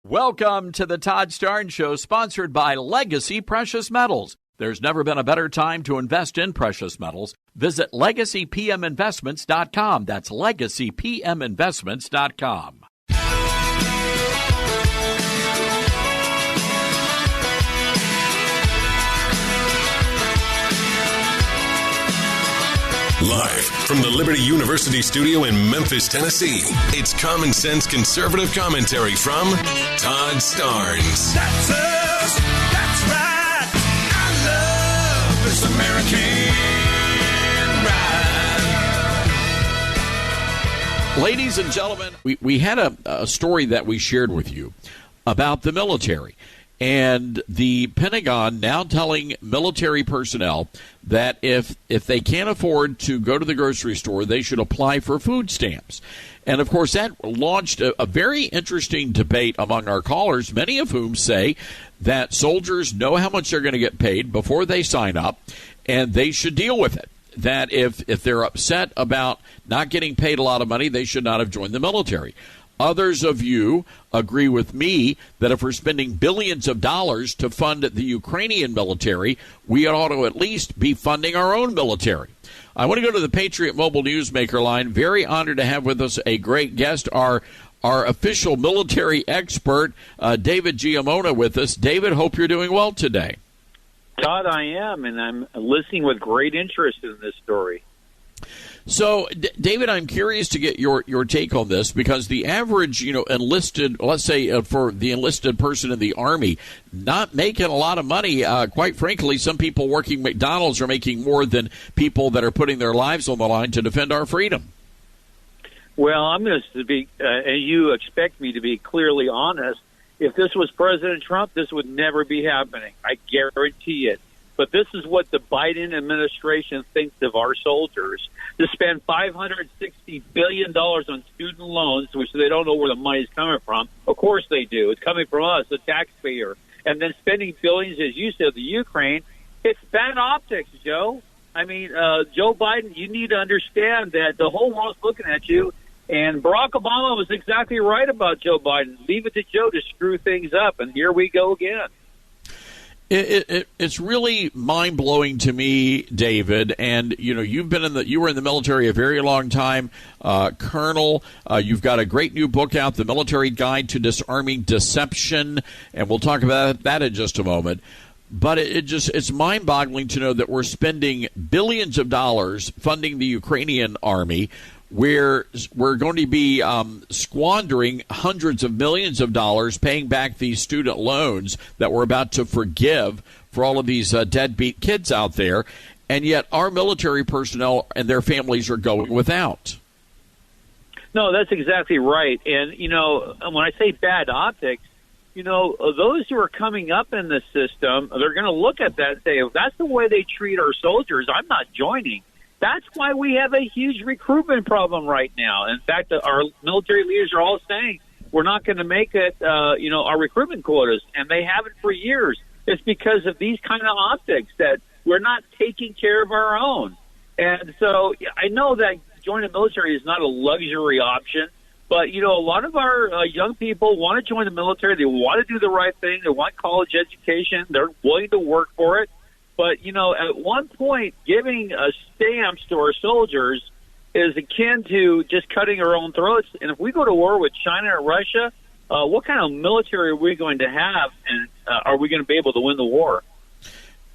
Welcome to the Todd Starnes Show, sponsored by Legacy Precious Metals. There's never been a better time to invest in precious metals. Visit LegacyPMInvestments.com. That's LegacyPMInvestments.com. Live from the Liberty University studio in Memphis, Tennessee, it's common sense conservative commentary from Todd Starnes. That's us. That's right. I love this American ride. Ladies and gentlemen, we had a story that we shared with you about the military. And the Pentagon now telling military personnel that if they can't afford to go to the grocery store, they should apply for food stamps. And, of course, that launched a very interesting debate among our callers, many of whom say that soldiers know how much they're going to get paid before they sign up, and they should deal with it. That if they're upset about not getting paid a lot of money, they should not have joined the military. Others of you agree with me that if we're spending billions of dollars to fund the Ukrainian military, we ought to at least be funding our own military. I want to go to the Patriot Mobile Newsmaker line. Very honored to have with us a great guest, our official military expert, David Giammona, with us. David, hope you're doing well today. Todd, I am, and I'm listening with great interest in this story. So, David, I'm curious to get your take on this, because the average, enlisted, let's say for the enlisted person in the Army, not making a lot of money. Quite frankly, some people working McDonald's are making more than people that are putting their lives on the line to defend our freedom. Well, I'm going to be, and you expect me to be clearly honest. If this was President Trump, this would never be happening. I guarantee it. But this is what the Biden administration thinks of our soldiers. To spend $560 billion on student loans, which they don't know where the money's coming from. Of course they do. It's coming from us, the taxpayer. And then spending billions, as you said, the Ukraine. It's bad optics, Joe. I mean, Joe Biden, you need to understand that the whole world's looking at you. And Barack Obama was exactly right about Joe Biden. Leave it to Joe to screw things up. And here we go again. It's really mind-blowing to me, David, and you were in the military a very long time, Colonel. You've got a great new book out, The Military Guide to Disarming Deception, and we'll talk about that in just a moment. But it's mind-boggling to know that we're spending billions of dollars funding the Ukrainian army, where we're going to be squandering hundreds of millions of dollars paying back these student loans that we're about to forgive for all of these deadbeat kids out there, and yet our military personnel and their families are going without. No, that's exactly right. And, when I say bad optics, those who are coming up in the system, they're going to look at that and say, if that's the way they treat our soldiers, I'm not joining. That's why we have a huge recruitment problem right now. In fact, our military leaders are all saying we're not going to make it, our recruitment quotas, and they haven't for years. It's because of these kind of optics that we're not taking care of our own. And so I know that joining the military is not a luxury option, but, a lot of our young people want to join the military. They want to do the right thing. They want college education. They're willing to work for it. But, at one point, giving stamps to our soldiers is akin to just cutting our own throats. And if we go to war with China or Russia, what kind of military are we going to have? And are we going to be able to win the war?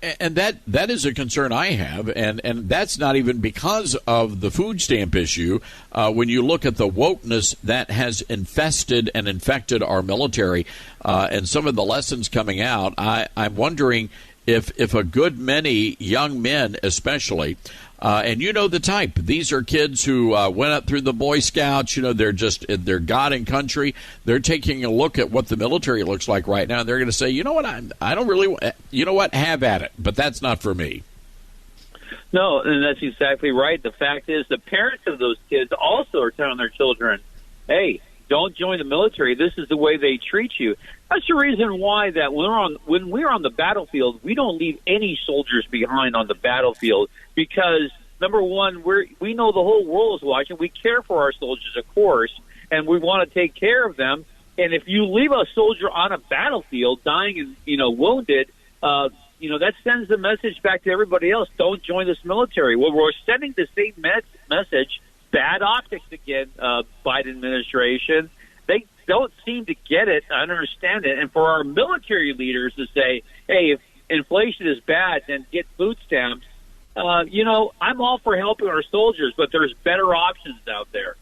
And that is a concern I have. And that's not even because of the food stamp issue. When you look at the wokeness that has infested and infected our military and some of the lessons coming out, I'm wondering if a good many young men especially, and the type, these are kids who went up through the Boy Scouts, they're God and country. They're taking a look at what the military looks like right now, and they're going to say, I don't really, have at it, but that's not for me. No, and that's exactly right. The fact is the parents of those kids also are telling their children, hey, don't join the military. This is the way they treat you. That's the reason why that when we're on the battlefield, we don't leave any soldiers behind on the battlefield because, number one, we know the whole world is watching. We care for our soldiers, of course, and we want to take care of them. And if you leave a soldier on a battlefield dying and, wounded, that sends the message back to everybody else. Don't join this military. Well, we're sending the same message. Bad optics again, Biden administration. They don't seem to get it, understand it. And for our military leaders to say, hey, if inflation is bad, then get food stamps. I'm all for helping our soldiers, but there's better options out there.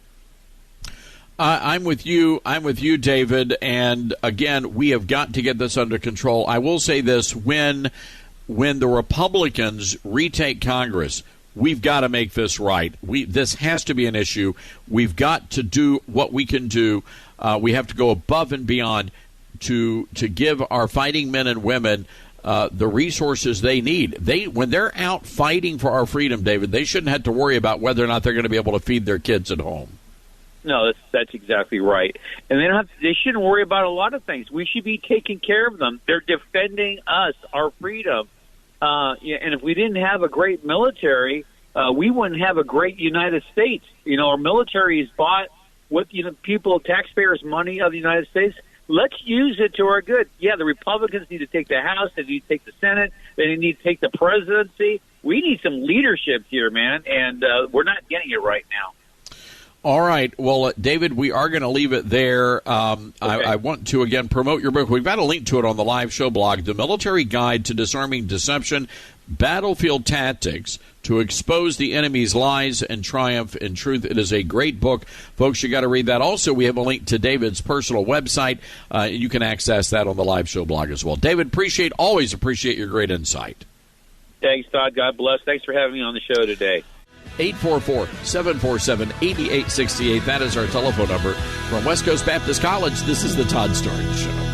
I'm with you. I'm with you, David. And again, we have got to get this under control. I will say this: when the Republicans retake Congress, we've got to make this right. This has to be an issue. We've got to do what we can do. We have to go above and beyond to give our fighting men and women the resources they need. When they're out fighting for our freedom, David, they shouldn't have to worry about whether or not they're going to be able to feed their kids at home. No, that's exactly right. And they shouldn't worry about a lot of things. We should be taking care of them. They're defending us, our freedom. And if we didn't have a great military, we wouldn't have a great United States. Our military is bought with taxpayers' money of the United States. Let's use it to our good. Yeah, the Republicans need to take the House. They need to take the Senate. They need to take the presidency. We need some leadership here, man, and we're not getting it right now. All right. Well, David, we are going to leave it there. Okay. I want to, again, promote your book. We've got a link to it on the live show blog, The Military Guide to Disarming Deception, Battlefield Tactics to Expose the Enemy's Lies and Triumph in Truth. It is a great book. Folks, you got to read that. Also, we have a link to David's personal website. You can access that on the live show blog as well. David, always appreciate your great insight. Thanks, Todd. God bless. Thanks for having me on the show today. 844-747-8868. That is our telephone number. From West Coast Baptist College, this is the Todd Starnes Show.